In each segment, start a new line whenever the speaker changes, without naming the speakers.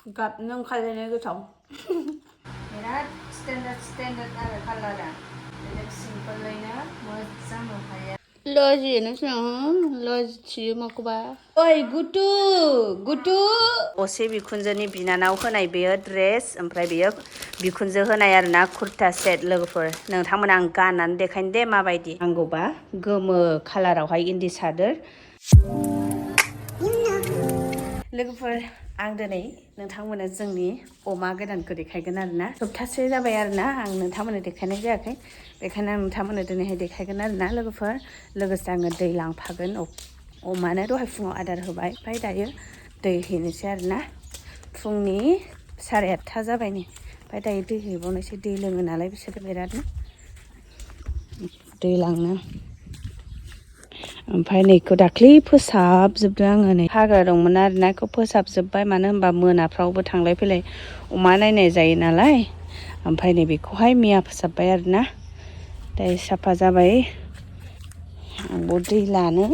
Gặp nâng khai lên cái sống. Berat standard ada kalara. Jadi simple lainnya, mau sama kayak. Loji nó sao? Loji cium aku ba. Oi, gutu. Ose bikunjwनि बिनानाव होनाय बेयो dress ओमफ्राय बेयो बिकुनजो होनाय आरोना kurta set लोगोफोर नोंथांमोना आं गाननानै देखायनो दे माबायदि नांगौबा गोमो कालारावहाय इन्दि सादोर लोगोफोर आं दिनै नोंथांमोननो जोंनि अमा गोदानखौ देखायगोन आरोना सप्तासे जाबाय आरोना आं नोंथांमोननो देखायनाय जायाखै बेखायनो आं नोंथांमोननो दिनैहाय देखायगोन आरोना लोगोफोर लोगोसे आङो दै लांफागोन अमानो दहाय फुङाव आदार होबाय ओमफ्राय दायो दै हैनोसै आरोना फुंनि 8:30 जाबाय नै ओमफ्राय दायो दै हैबावनोसै दै लोङो नालाय बिसोरो बिरादनो दै लांनो ओमफ्राय नैखौ दाख्लै फोसाबजोबदों आङो नै हाग्रा दंमोन आरोना बेखौ फोसाबजोब्बाय मानो होनबा मोनाफ्रावबो थांलाय फैलाय अमा नायनाय जायो नालाय ओमफ्राय नै बेखौहाय मैया फोसाबबाय आरोना दायो साफा जाबाय आंबो दै लानो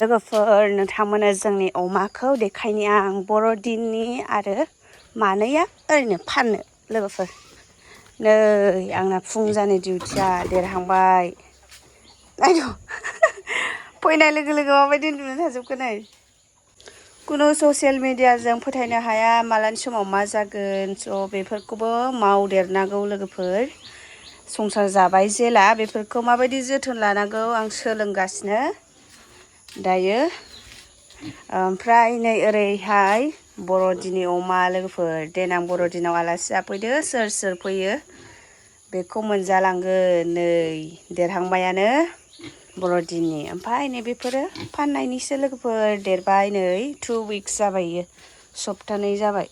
लोगोफोर नोंथांमोना जोंनि अमाखौ देखायनि आं बर'दिननि आरो मानैया ओरैनो फाननो लोगोफोर नै आंना फुं जानि डिउटिया देरहांबाय नायद' फैनाय लोगो लोगो माबायदि उन्दुना थाजोबखो नै कुनु ससियेल मिडियाजों फोथायनो हाया मालानि समाव मा जागोन स' बेफोरखौबो मावदेरनांगौ लोगोफोर संसार जाबाय जेला बेफोरखौ माबायदि जोथोन लानांगौ आं सोलोंगासिनो दायो ओमफ्राय नै ओरैहाय बर'दिननि अमा लोगोफोर देनां बर'दिनाव आलासि जाफैदो सोर फैयो बेखौ मोनजालांगोन नै देरहांबायानो बर'दिननि ओमफ्राय नै बेफोरो फाननायनिसो लोगोफोर देरबाय नै 2 weeks जाबाय इयो सप्तानै जाबाय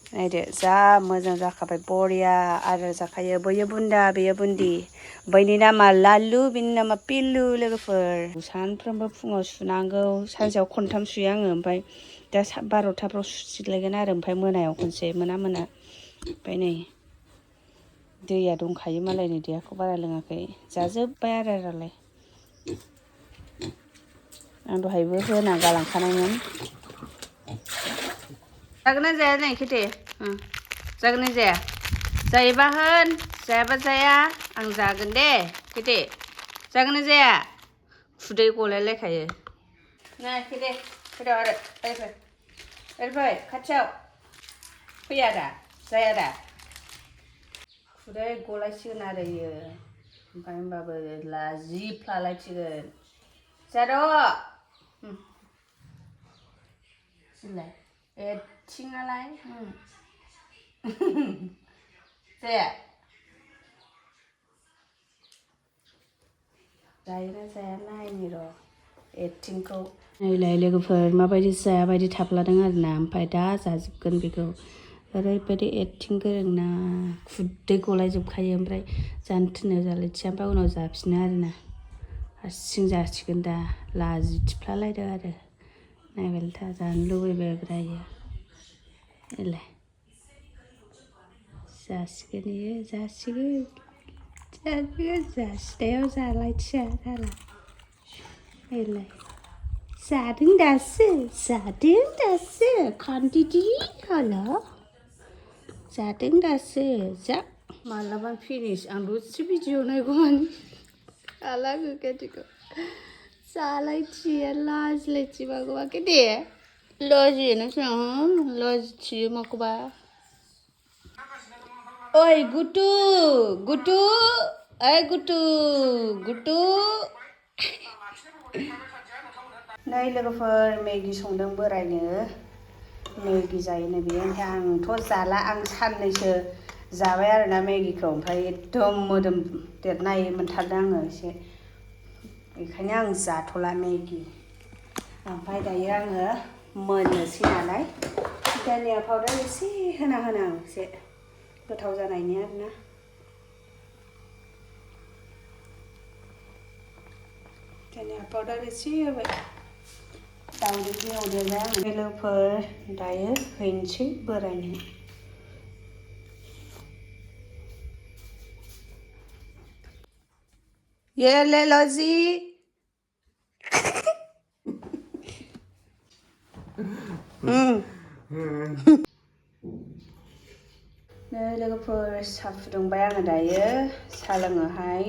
नायदो जा मोजां जाखाबाय बरिया आरो जाखायो बैयो बुन्दा बेयो बुन्दि बैनि नामा लालु बिनि नामा पिल्लु लोगोफोर सानफ्रोमबो फुङाव सुनांगौ सानसेयाव खनथाम सुयो आङो ओमफ्राय दा 12थाफ्राव सुसिगोन आरो ओमफ्राय मोनायाव खनसे मोना ओमफ्राय नै दैया दंखायो मालायनि दैयाखौ बारा लोङाखै जाजोब्बाय आदारालाय आं दहायबो होना गालांखानायमोन जागोन ना जाया नै खेथे जागोन ना जाया जायोबा होन जायाबा जाया आं जागोन दे खेथे जागोन ना जाया खुदै गलायलायखायो ना खेथे फैद' आरो ओरै खाथियाव फैया दा जाया दा खुदै गलायसिगोन आरो इयो ओमफ्राय होनबाबो लाजिफ्लालायसिगोन जाद' सिलाय एथिङालाय जाया जायोना जाया नायनि र' एथिंखौ नायलाय लोगोफोर माबायदि जाया बायदि थाब्लादों आरोना ओमफ्राय दा जाजोबगोन बेखौ ओरैबायदि एथिं गोरोंना खुदै गलायजोबखायो ओमफ्राय जानो थिननायाव जालायथिया ओमफ्राय उनाव जाफिनो आरोना हारसिं जासिगोन दा लाजिथिफ्लालायदों आरो नायबायल था जानो लुबैबाय ब्रायो एलाय जासिगोन इयो जासिनायाव जालायथिया दाला एलाय जादों दासो खान्दिदि हाला जादों दासो जा मालाबा फिनिश आं दसे भिडिअ नायगौमानि हाला गोगादिखौ जालायथिया लाजिलायथिबागौबा दे लजियो नोंसोर लजिथियो माखौबा ओइ गुटु ओइ गुटु नै लोगोफोर मेगि संदों बोरायनो मेगि जायोनो बियो ओमफ्राय आंथ' जाला आं साननैसो जाबाय आरोना मेगिखौ ओमफ्राय एकदम मोदोम देरनाय मोनथारदों आङो एसे बेखायनो आं जाथ'ला मेगि ओमफ्राय दायो आङो मोननोसै नालाय धनिया पाउडार एसे होना आं एसे गोथाव जानायनि आरोना धनिया पाउडार एसे होबाय दाउदैखौ एवदेरबाय आं लोगोफोर दायो हैनोसै बोरायनो ये ले लो जी नै लोगोफोर साहा फुदुंबाय आङो दायो साहा लोङोहाय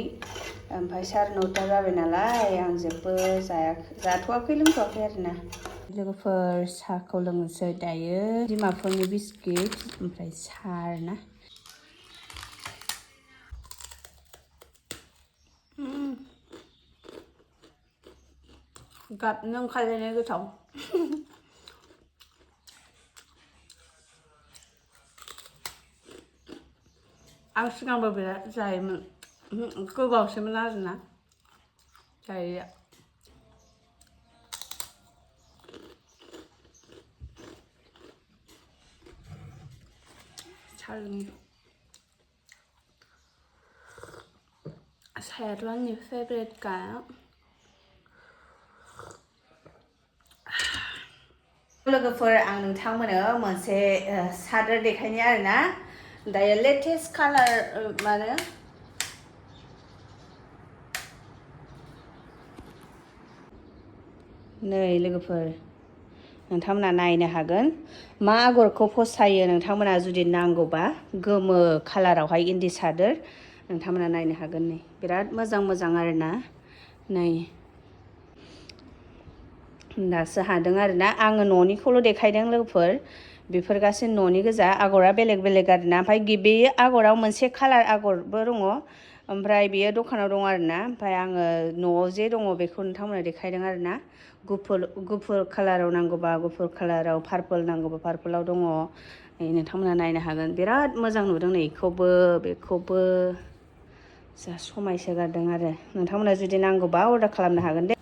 ओमफ्राय 9:30 जाबाय नालाय आं जेबो जाथ'वाखै लोंथ'वाखै आरोना लोगोफोर साहाखौ लोंनोसै दायो बिमाफोरनि बिस्किट ओमफ्राय साहा आरोना गाबनो ओंखारलायनाय गोथाव आं सिगांबो बिराद जायोमोन गोबावसैमोन आरोना जायैया साहायाथ' आंनि फेभरेटखा लोगोफोर आं नोंथांमोननो मोनसे सादोर देखायनि आरोना दायो लेटेस्ट कालार माने नै लोगोफोर नोंथांमोना नायनो हागोन मा आगरखौ फसायो नोंथांमोना जुदि नांगौबा गोमो कालारावहाय इन्दि सादोर नोंथांमोना नायनो हागोन नै बिराद मोजां मोजां आरोना नै दासो हादों आरोना आङो न'निखौल' देखायदों लोगोफोर बेफोर गासै न'नि गोजा आगरा बेलेग बेलेग आरोना ओमफ्राय बे आगराव मोनसे कालार आगरबो दङ ओमफ्राय बेयो दखानाव दङ आरोना ओमफ्राय आङो न'आव जे दङ बेखौ नोंथांमोना देखायदों आरोना गुफुर कालाराव नांगौबा गुफुर कालाराव पार्पल नांगौबा पार्पलाव दङ नोंथांमोना नायनो हागोन बिराद मोजां नुदों नै बेखौबो जा समायसोगारदों आरो नोंथांमोना जुदि नांगौबा अर्डार खालामनो हागोन दे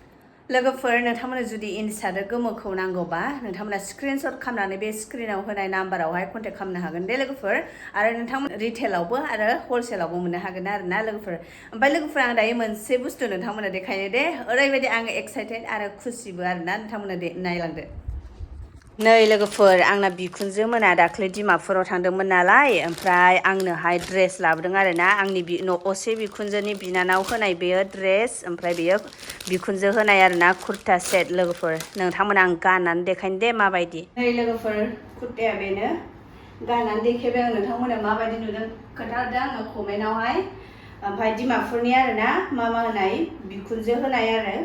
लोगोफोर नोंथांमोना जुदि इन्दि सादोर गोमोखौ नांगौबा नोंथांमोना स्क्रिनशट खालामनानै बे स्क्रिनाव होनाय नाम्बारावहाय कन्टेक्ट खालामनो हागोन दे लोगोफोर आरो नोंथांमोन रिटेलावबो आरो हलसेलावबो मोननो हागोन आरोना लोगोफोर ओमफ्राय लोगोफोर आं दायो मोनसे बुस्थु नोंथांमोना देखायनो दे ओरैबायदि आं एक्साइटेड आरो खुसिबो आरोना नोंथांमोना दे नायलांदो नै लोगोफोर आंना बिखुनजो मोना दाख्लै डिमापुराव थांदोंमोन नालाय ओमफ्राय आंनोहाय ड्रेस लाबोदों आरोना आंनि असे बिखुनजोनि बिनानाव होनाय बेयो ड्रेस ओमफ्राय बेयो बिखुनजो होनाय आरोना कुर्ता सेट लोगोफोर नोंथांमोना आं गाननानै देखायनो दे माबायदि नै लोगोफोर कुर्ताया बेनो गाननानै देखायबाय आं नोंथांमोना माबायदि नुदों खोन्थाहरदो आंनो कमेन्टआवहाय ओमफ्राय डिमापुरनि आरोना मामा होनाय बिखुनजो होनाय आरो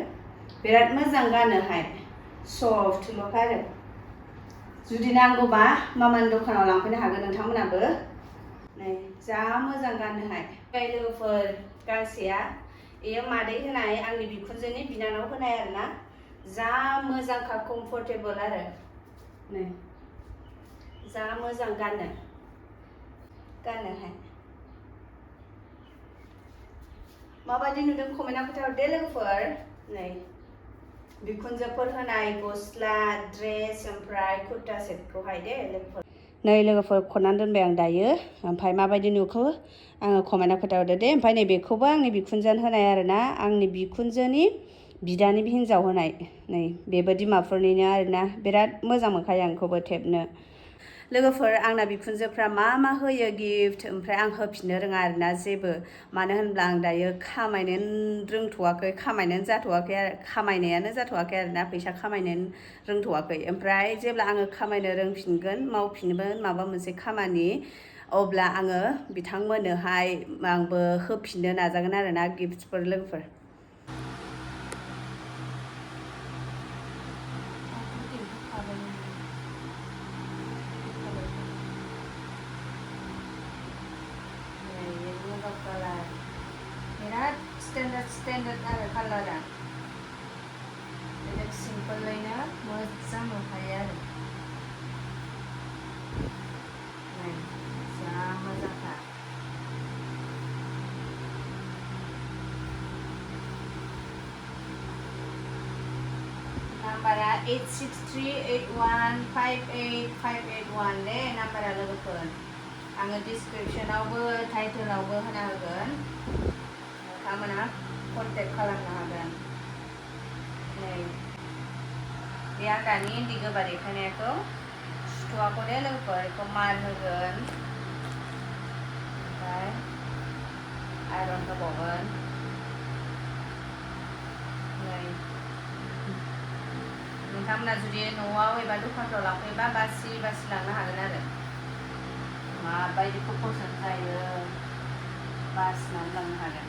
बिराद मोजां गानोहाय सफ्टल'खा आरो जुदि नांगौबा मामानि दखानाव लांफैनो हागोन नोंथांमोनाबो नै जा मोजां गाननोहाय ओमफ्राय लोगोफोर गांसेया बेयो मादै होनाय आंनि बिखुनजोनि बिनानाव होनाय आरोना जा मोजांखा कमफर्टेबल आरो नै जा मोजां गाननोहाय माबायदि नुदों कमेन्टआव खोन्थाहरदे लोगोफोर नै बिकुन्जोफोर होनाय गस्ला ड्रेस ओमफ्राय कुर्ता सेटखौहाय दे लोगोफोर नै लोगोफोर खननानै दोनबाय आं दायो ओमफ्राय माबायदि नुखो आङो कमेन्टआव खोन्थाहरदो दे ओमफ्राय नै बेखौबो आंनि बिखुनजोनो होनाय आरोना आंनि बिखुनजोनि बिदानि हिन्जाव होनाय नै बेबो डिमापुरनिनो आरोना बिराद मोजां मोनखायो आं बेखौबो थेबनो लोगोफोर आंना बिखुनजोफ्रा मा होयो गिफ्ट ओमफ्राय आं होफिननो रोङा आरोना जेबो मानो होनब्ला आं दायो खामायनोनो रोंथ'वाखै खामायनायानो जाथ'वाखै आरोना फैसा खामायनो रोंथ'वाखै ओमफ्राय जेब्ला आङो खामायनो रोंफिनगोन मावफिनगोन माबा मोनसे खामानि अब्ला आङो बिथांमोननोहाय आंबो होफिननो नाजागोन आरोना गिफ्टफोर लोगोफोर बिराद स्टेन्डार्ड आरो कालारा बेलेग सिम्पोलैनो मोजां नुखायो आरो नै जा मोजांखा नाम्बारा 8638158581 दे नाम्बारा लोगोफोर आङो डिसक्रिपसनावबो टाइटेलावबो होना होगोन नोंथांमोना कन्टेक्ट खालामनो हागोन नै बे आं दानि इन्दि गोबा देखायनायखौ सुथ'वाखै दे लोगोफोर बेखौ मार होगोन ओमफ्राय आयरन होबावगोन नै नोंथांमोना जुदि न'आव एबा दखानफ्राव लांफैबा बासि लांनो हागोन आरो माबायदिखौ पसन्द जायो बासिनानै लांनो हागोन।